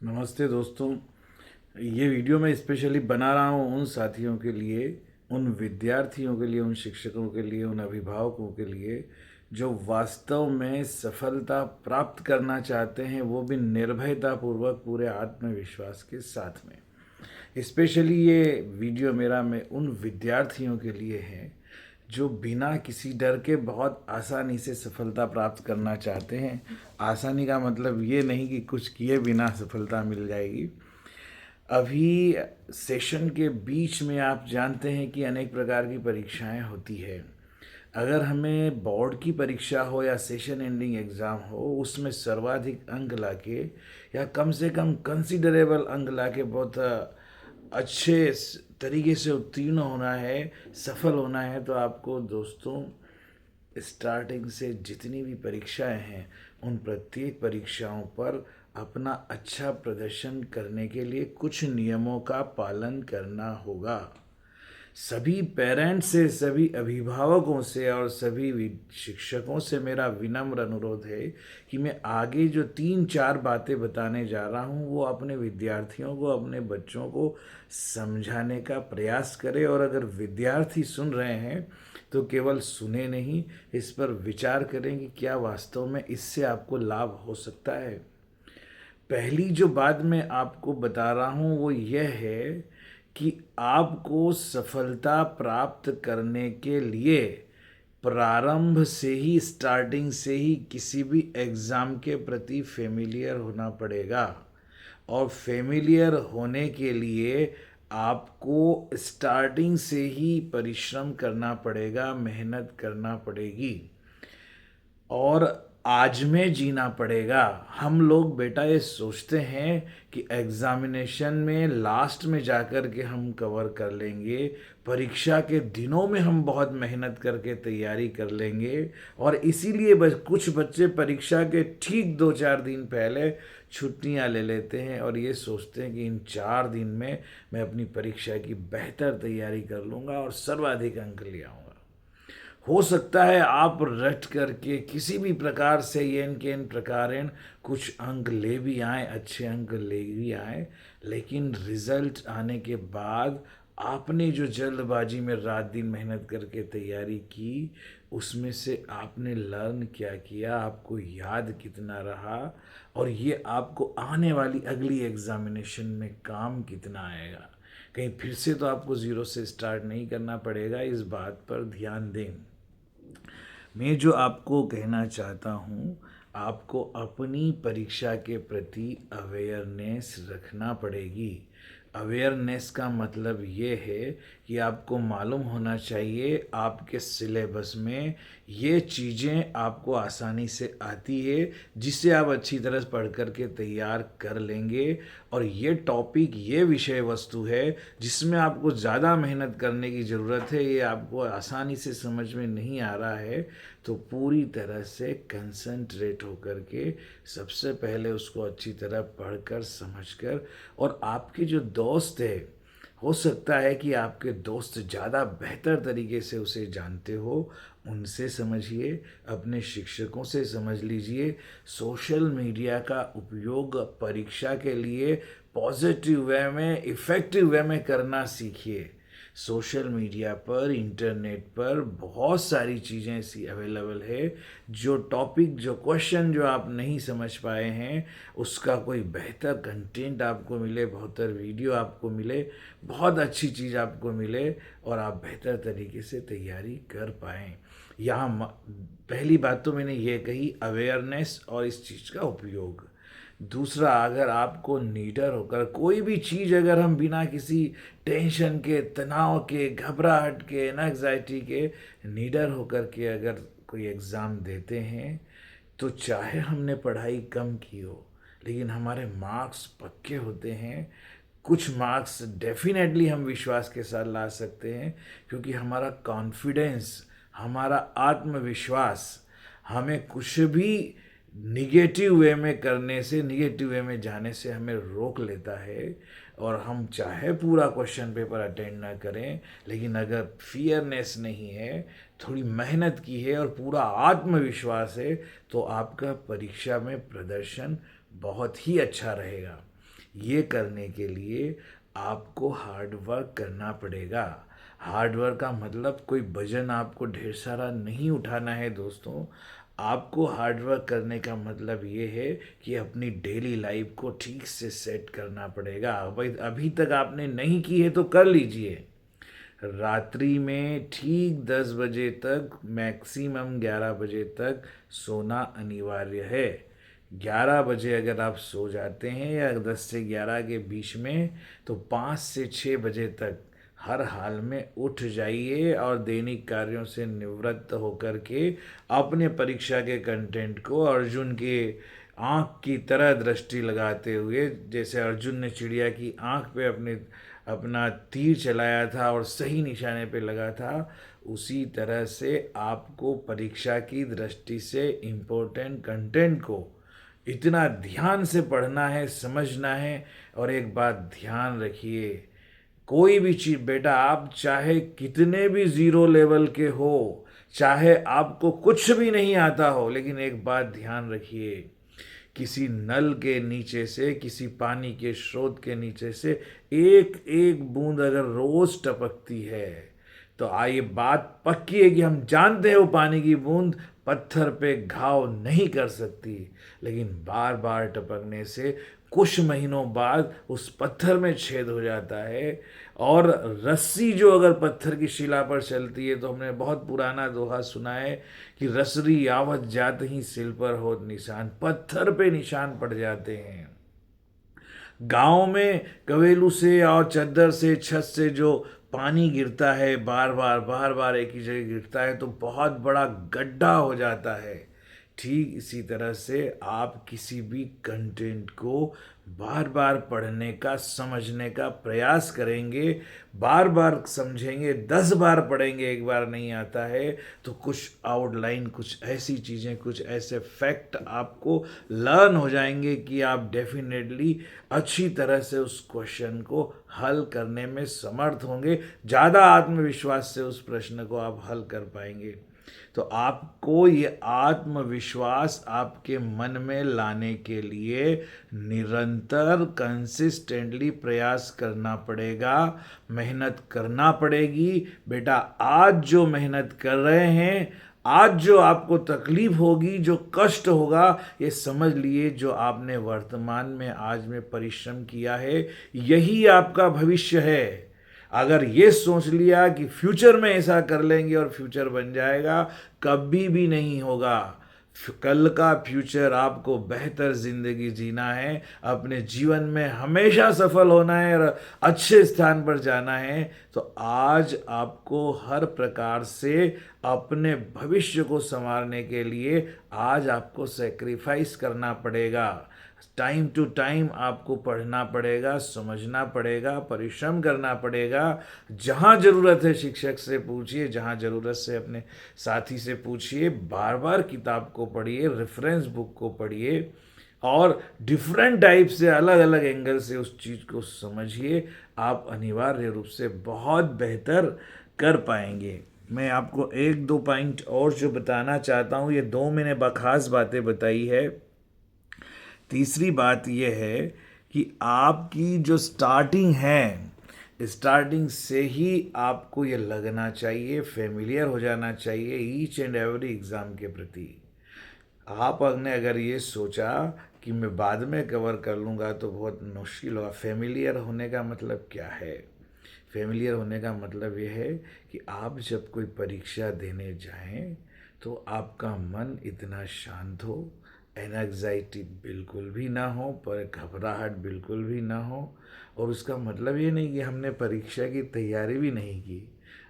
नमस्ते दोस्तों। ये वीडियो मैं स्पेशली बना रहा हूँ उन साथियों के लिए, उन विद्यार्थियों के लिए, उन शिक्षकों के लिए, उन अभिभावकों के लिए जो वास्तव में सफलता प्राप्त करना चाहते हैं, वो भी निर्भयतापूर्वक पूरे आत्मविश्वास के साथ में। स्पेशली ये वीडियो मेरा मैं उन विद्यार्थियों के लिए है जो बिना किसी डर के बहुत आसानी से सफलता प्राप्त करना चाहते हैं। आसानी का मतलब ये नहीं कि कुछ किए बिना सफलता मिल जाएगी। अभी सेशन के बीच में आप जानते हैं कि अनेक प्रकार की परीक्षाएं होती है। अगर हमें बोर्ड की परीक्षा हो या सेशन एंडिंग एग्ज़ाम हो, उसमें सर्वाधिक अंक लाके या कम से कम कंसिडरेबल अंक लाके बहुत अच्छे तरीके से उत्तीर्ण होना है, सफल होना है, तो आपको दोस्तों स्टार्टिंग से जितनी भी परीक्षाएं हैं उन प्रत्येक परीक्षाओं पर अपना अच्छा प्रदर्शन करने के लिए कुछ नियमों का पालन करना होगा। सभी पेरेंट्स से, सभी अभिभावकों से और सभी शिक्षकों से मेरा विनम्र अनुरोध है कि मैं आगे जो 3-4 बातें बताने जा रहा हूँ वो अपने विद्यार्थियों को, अपने बच्चों को समझाने का प्रयास करें। और अगर विद्यार्थी सुन रहे हैं तो केवल सुने नहीं, इस पर विचार करें कि क्या वास्तव में इससे आपको लाभ हो सकता है। पहली जो बात मैं आपको बता रहा हूँ वो यह है कि आपको सफलता प्राप्त करने के लिए प्रारंभ से ही, स्टार्टिंग से ही किसी भी एग्ज़ाम के प्रति फेमिलियर होना पड़ेगा। और फेमिलियर होने के लिए आपको स्टार्टिंग से ही परिश्रम करना पड़ेगा, मेहनत करना पड़ेगी और आज में जीना पड़ेगा। हम लोग बेटा ये सोचते हैं कि एग्ज़ामिनेशन में लास्ट में जाकर के हम कवर कर लेंगे, परीक्षा के दिनों में हम बहुत मेहनत करके तैयारी कर लेंगे, और इसीलिए बस कुछ बच्चे परीक्षा के ठीक 2-4 दिन पहले छुट्टियां ले लेते हैं और ये सोचते हैं कि इन 4 दिन में मैं अपनी परीक्षा की बेहतर तैयारी कर लूँगा और सर्वाधिक अंक ले आऊँगा। हो सकता है आप रट करके किसी भी प्रकार से येन केन प्रकारेण कुछ अंक ले भी आए, अच्छे अंक ले भी आए, लेकिन रिजल्ट आने के बाद आपने जो जल्दबाजी में रात दिन मेहनत करके तैयारी की, उसमें से आपने लर्न क्या किया, आपको याद कितना रहा, और ये आपको आने वाली अगली एग्जामिनेशन में काम कितना आएगा। कहीं फिर से तो आपको ज़ीरो से स्टार्ट नहीं करना पड़ेगा, इस बात पर ध्यान दें। मैं जो आपको कहना चाहता हूँ, आपको अपनी परीक्षा के प्रति अवेयरनेस रखना पड़ेगी। अवेयरनेस का मतलब ये है कि आपको मालूम होना चाहिए आपके सिलेबस में ये चीज़ें आपको आसानी से आती है, जिससे आप अच्छी तरह पढ़ कर के तैयार कर लेंगे, और ये टॉपिक, ये विषय वस्तु है जिसमें आपको ज़्यादा मेहनत करने की ज़रूरत है, ये आपको आसानी से समझ में नहीं आ रहा है, तो पूरी तरह से कंसंट्रेट होकर के सबसे पहले उसको अच्छी तरह पढ़कर समझकर, और आपके जो दोस्त है, हो सकता है कि आपके दोस्त ज़्यादा बेहतर तरीके से उसे जानते हो, उनसे समझिए, अपने शिक्षकों से समझ लीजिए। सोशल मीडिया का उपयोग परीक्षा के लिए पॉजिटिव वे में, इफ़ेक्टिव वे में करना सीखिए। सोशल मीडिया पर, इंटरनेट पर बहुत सारी चीज़ें ऐसी अवेलेबल है, जो टॉपिक, जो क्वेश्चन जो आप नहीं समझ पाए हैं, उसका कोई बेहतर कंटेंट आपको मिले, बेहतर वीडियो आपको मिले, बहुत अच्छी चीज़ आपको मिले, और आप बेहतर तरीके से तैयारी कर पाएँ। यहाँ पहली बात तो मैंने ये कही, अवेयरनेस और इस चीज़ का उपयोग। दूसरा, अगर आपको निडर होकर कोई भी चीज़, अगर हम बिना किसी टेंशन के, तनाव के, घबराहट के, एंग्जाइटी के, निडर होकर के अगर कोई एग्ज़ाम देते हैं, तो चाहे हमने पढ़ाई कम की हो, लेकिन हमारे मार्क्स पक्के होते हैं। कुछ मार्क्स डेफिनेटली हम विश्वास के साथ ला सकते हैं, क्योंकि हमारा कॉन्फिडेंस, हमारा आत्मविश्वास हमें कुछ भी निगेटिव वे में करने से, निगेटिव वे में जाने से हमें रोक लेता है। और हम चाहे पूरा क्वेश्चन पेपर अटेंड ना करें, लेकिन अगर फियरनेस नहीं है, थोड़ी मेहनत की है और पूरा आत्मविश्वास है, तो आपका परीक्षा में प्रदर्शन बहुत ही अच्छा रहेगा। ये करने के लिए आपको हार्ड वर्क करना पड़ेगा। हार्ड वर्क का मतलब कोई वजन आपको ढेर सारा नहीं उठाना है दोस्तों। आपको हार्ड वर्क करने का मतलब ये है कि अपनी डेली लाइफ को ठीक से सेट करना पड़ेगा। भाई अभी तक आपने नहीं की है तो कर लीजिए। रात्रि में ठीक 10 बजे तक, मैक्सिमम 11 बजे तक सोना अनिवार्य है। 11 बजे अगर आप सो जाते हैं या 10 से 11 के बीच में, तो 5 से 6 बजे तक हर हाल में उठ जाइए और दैनिक कार्यों से निवृत्त होकर के अपने परीक्षा के कंटेंट को अर्जुन के आँख की तरह दृष्टि लगाते हुए, जैसे अर्जुन ने चिड़िया की आँख पे अपना तीर चलाया था और सही निशाने पे लगा था, उसी तरह से आपको परीक्षा की दृष्टि से इम्पोर्टेंट कंटेंट को इतना ध्यान से पढ़ना है, समझना है। और एक बात ध्यान रखिए, कोई भी चीज बेटा, आप चाहे कितने भी जीरो लेवल के हो, चाहे आपको कुछ भी नहीं आता हो, लेकिन एक बात ध्यान रखिए, किसी नल के नीचे से, किसी पानी के स्रोत के नीचे से एक एक बूंद अगर रोज टपकती है, तो ये बात पक्की है कि हम जानते हैं वो पानी की बूंद पत्थर पे घाव नहीं कर सकती, लेकिन बार बार टपकने से कुछ महीनों बाद उस पत्थर में छेद हो जाता है। और रस्सी जो अगर पत्थर की शिला पर चलती है, तो हमने बहुत पुराना दोहा सुना है कि रसरी आवत जात ही सिल पर होत निशान, पत्थर पे निशान पड़ जाते हैं। गांव में कवेलू से और चद्दर से, छत से जो पानी गिरता है, बार बार एक ही जगह गिरता है, तो बहुत बड़ा गड्ढा हो जाता है। ठीक इसी तरह से आप किसी भी कंटेंट को बार बार पढ़ने का, समझने का प्रयास करेंगे, बार बार समझेंगे, 10 बार पढ़ेंगे, एक बार नहीं आता है तो कुछ आउटलाइन, कुछ ऐसी चीज़ें, कुछ ऐसे फैक्ट आपको लर्न हो जाएंगे कि आप डेफिनेटली अच्छी तरह से उस क्वेश्चन को हल करने में समर्थ होंगे। ज़्यादा आत्मविश्वास से उस प्रश्न को आप हल कर पाएंगे। तो आपको ये आत्मविश्वास आपके मन में लाने के लिए निरंतर कंसिस्टेंटली प्रयास करना पड़ेगा, मेहनत करना पड़ेगी। बेटा आज जो मेहनत कर रहे हैं, आज जो आपको तकलीफ होगी, जो कष्ट होगा, ये समझ लिए जो आपने वर्तमान में आज में परिश्रम किया है, यही आपका भविष्य है। अगर ये सोच लिया कि फ्यूचर में ऐसा कर लेंगे और फ्यूचर बन जाएगा, कभी भी नहीं होगा। कल का फ्यूचर आपको बेहतर जिंदगी जीना है, अपने जीवन में हमेशा सफल होना है और अच्छे स्थान पर जाना है, तो आज आपको हर प्रकार से अपने भविष्य को संवारने के लिए आज आपको सेक्रीफाइस करना पड़ेगा। टाइम टू टाइम आपको पढ़ना पड़ेगा, समझना पड़ेगा, परिश्रम करना पड़ेगा। जहाँ ज़रूरत है शिक्षक से पूछिए, जहाँ ज़रूरत से अपने साथी से पूछिए, बार बार किताब को पढ़िए, रेफरेंस बुक को पढ़िए और डिफरेंट टाइप से, अलग अलग एंगल से उस चीज़ को समझिए। आप अनिवार्य रूप से बहुत बेहतर कर पाएंगे। मैं आपको एक दो पॉइंट और जो बताना चाहता हूँ, ये दो मैंने बखास बातें बताई है। तीसरी बात यह है कि आपकी जो स्टार्टिंग है, स्टार्टिंग से ही आपको ये लगना चाहिए, फेमिलियर हो जाना चाहिए ईच एंड एवरी एग्ज़ाम के प्रति। आपने अगर ये सोचा कि मैं बाद में कवर कर लूँगा तो बहुत मुश्किल होगा। फेमिलियर होने का मतलब क्या है? फेमिलियर होने का मतलब ये है कि आप जब कोई परीक्षा देने जाएं तो आपका मन इतना शांत हो, एंग्जाइटी बिल्कुल भी ना हो, पर घबराहट बिल्कुल भी ना हो। और उसका मतलब ये नहीं कि हमने परीक्षा की तैयारी भी नहीं की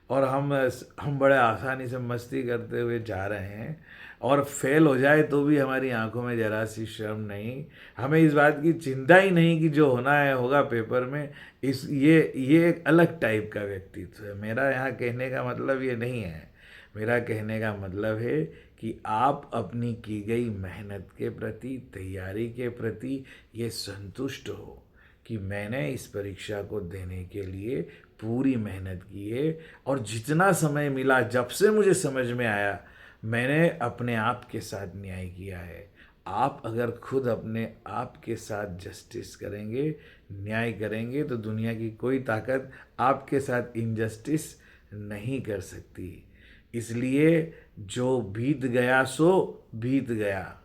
और हम बड़े आसानी से मस्ती करते हुए जा रहे हैं और फेल हो जाए तो भी हमारी आंखों में ज़रा सी शर्म नहीं, हमें इस बात की चिंता ही नहीं कि जो होना है होगा पेपर में। ये एक अलग टाइप का व्यक्तित्व है। मेरा यहाँ कहने का मतलब ये नहीं है। मेरा कहने का मतलब है कि आप अपनी की गई मेहनत के प्रति, तैयारी के प्रति ये संतुष्ट हो कि मैंने इस परीक्षा को देने के लिए पूरी मेहनत की है और जितना समय मिला, जब से मुझे समझ में आया, मैंने अपने आप के साथ न्याय किया है। आप अगर खुद अपने आप के साथ जस्टिस करेंगे, न्याय करेंगे, तो दुनिया की कोई ताकत आपके साथ इनजस्टिस नहीं कर सकती। इसलिए जो बीत गया सो बीत गया,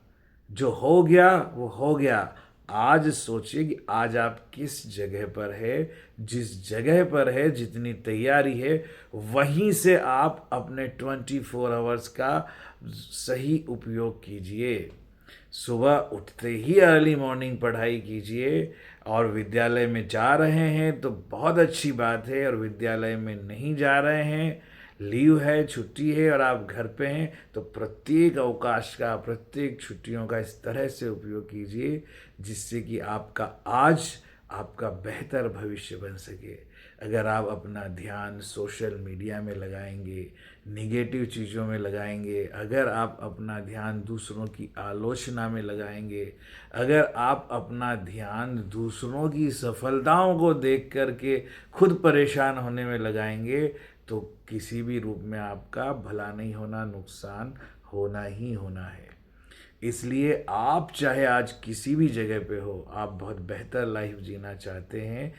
जो हो गया वो हो गया। आज सोचिए कि आज आप किस जगह पर है। जिस जगह पर है, जितनी तैयारी है, वहीं से आप अपने 24 आवर्स का सही उपयोग कीजिए। सुबह उठते ही अर्ली मॉर्निंग पढ़ाई कीजिए। और विद्यालय में जा रहे हैं तो बहुत अच्छी बात है, और विद्यालय में नहीं जा रहे हैं, लीव है, छुट्टी है और आप घर पे हैं, तो प्रत्येक अवकाश का, प्रत्येक छुट्टियों का इस तरह से उपयोग कीजिए जिससे कि आपका आज आपका बेहतर भविष्य बन सके। अगर आप अपना ध्यान सोशल मीडिया में लगाएंगे, निगेटिव चीज़ों में लगाएंगे, अगर आप अपना ध्यान दूसरों की आलोचना में लगाएंगे, अगर आप अपना ध्यान दूसरों की सफलताओं को देख कर के खुद परेशान होने में लगाएंगे, तो किसी भी रूप में आपका भला नहीं होना, नुकसान होना ही होना है। इसलिए आप चाहे आज किसी भी जगह पे हो, आप बहुत बेहतर लाइफ जीना चाहते हैं,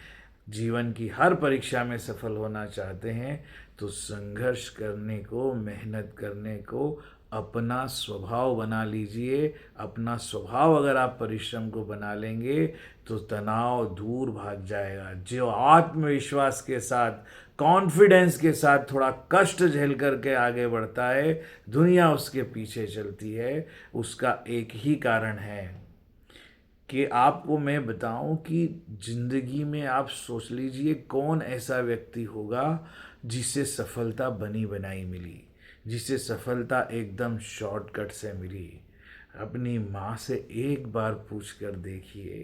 जीवन की हर परीक्षा में सफल होना चाहते हैं, तो संघर्ष करने को, मेहनत करने को अपना स्वभाव बना लीजिए। अपना स्वभाव अगर आप परिश्रम को बना लेंगे तो तनाव दूर भाग जाएगा। जो आत्मविश्वास के साथ, कॉन्फिडेंस के साथ थोड़ा कष्ट झेल करके आगे बढ़ता है, दुनिया उसके पीछे चलती है। उसका एक ही कारण है कि आपको मैं बताऊं कि जिंदगी में आप सोच लीजिए कौन ऐसा व्यक्ति होगा जिसे सफलता बनी बनाई मिली, जिसे सफलता एकदम शॉर्टकट से मिली। अपनी माँ से एक बार पूछ कर देखिए,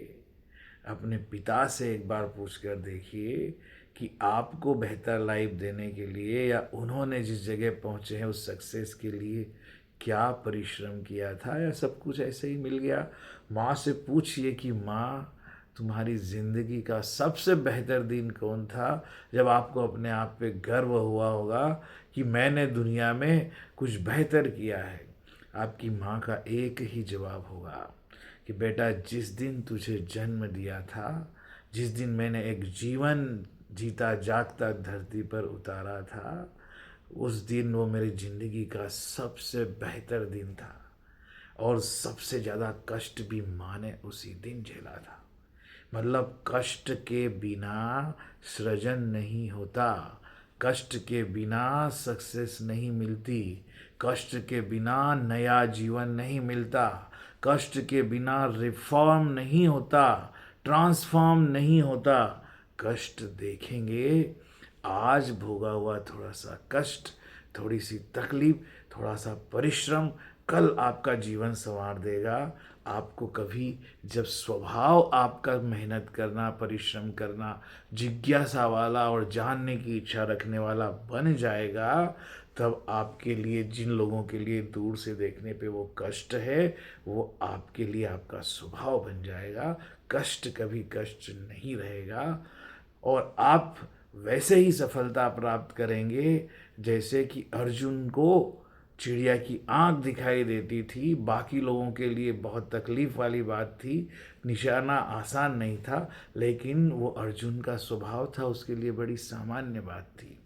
अपने पिता से एक बार पूछ कर देखिए कि आपको बेहतर लाइफ देने के लिए या उन्होंने जिस जगह पहुँचे हैं उस सक्सेस के लिए क्या परिश्रम किया था, या सब कुछ ऐसे ही मिल गया। माँ से पूछिए कि माँ, तुम्हारी ज़िंदगी का सबसे बेहतर दिन कौन था जब आपको अपने आप पे गर्व हुआ होगा कि मैंने दुनिया में कुछ बेहतर किया है। आपकी माँ का एक ही जवाब होगा कि बेटा, जिस दिन तुझे जन्म दिया था, जिस दिन मैंने एक जीवन जीता जागता धरती पर उतारा था, उस दिन वो मेरी ज़िंदगी का सबसे बेहतर दिन था। और सबसे ज़्यादा कष्ट भी माँ ने उसी दिन झेला था। मतलब कष्ट के बिना सृजन नहीं होता, कष्ट के बिना सक्सेस नहीं मिलती, कष्ट के बिना नया जीवन नहीं मिलता, कष्ट के बिना रिफॉर्म नहीं होता, ट्रांसफॉर्म नहीं होता। कष्ट देखेंगे, आज भोगा हुआ थोड़ा सा कष्ट, थोड़ी सी तकलीफ, थोड़ा सा परिश्रम कल आपका जीवन संवार देगा। आपको कभी जब स्वभाव आपका मेहनत करना, परिश्रम करना, जिज्ञासा वाला और जानने की इच्छा रखने वाला बन जाएगा, तब आपके लिए, जिन लोगों के लिए दूर से देखने पे वो कष्ट है, वो आपके लिए आपका स्वभाव बन जाएगा। कष्ट कभी कष्ट नहीं रहेगा और आप वैसे ही सफलता प्राप्त करेंगे जैसे कि अर्जुन को चिड़िया की आंख दिखाई देती थी। बाकी लोगों के लिए बहुत तकलीफ वाली बात थी, निशाना आसान नहीं था, लेकिन वो अर्जुन का स्वभाव था, उसके लिए बड़ी सामान्य बात थी।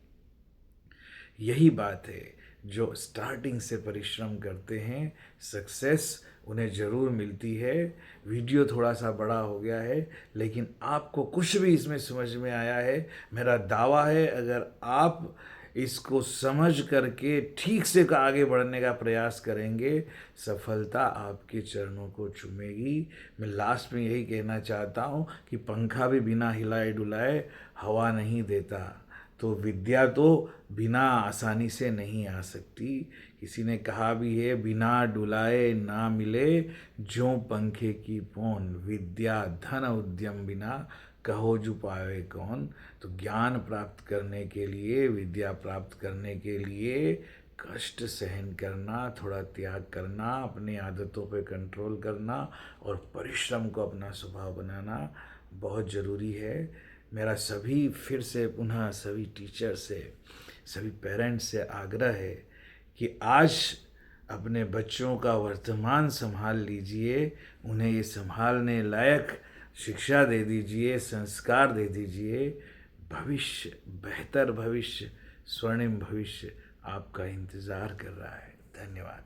यही बात है, जो स्टार्टिंग से परिश्रम करते हैं, सक्सेस उन्हें ज़रूर मिलती है। वीडियो थोड़ा सा बड़ा हो गया है, लेकिन आपको कुछ भी इसमें समझ में आया है, मेरा दावा है अगर आप इसको समझ करके ठीक से आगे बढ़ने का प्रयास करेंगे, सफलता आपके चरणों को चूमेगी। मैं लास्ट में यही कहना चाहता हूँ कि पंखा भी बिना हिलाए डुलाए हवा नहीं देता, तो विद्या तो बिना आसानी से नहीं आ सकती। किसी ने कहा भी है, बिना डुलाए ना मिले ज्यों पंखे की पौन, विद्या धन उद्यम बिना कहो जो पावे कौन। तो ज्ञान प्राप्त करने के लिए, विद्या प्राप्त करने के लिए कष्ट सहन करना, थोड़ा त्याग करना, अपनी आदतों पे कंट्रोल करना और परिश्रम को अपना स्वभाव बनाना बहुत ज़रूरी है। मेरा सभी, फिर से पुनः सभी टीचर से, सभी पेरेंट्स से आग्रह है कि आज अपने बच्चों का वर्तमान संभाल लीजिए, उन्हें ये संभालने लायक शिक्षा दे दीजिए, संस्कार दे दीजिए। भविष्य, बेहतर भविष्य, स्वर्णिम भविष्य आपका इंतज़ार कर रहा है। धन्यवाद।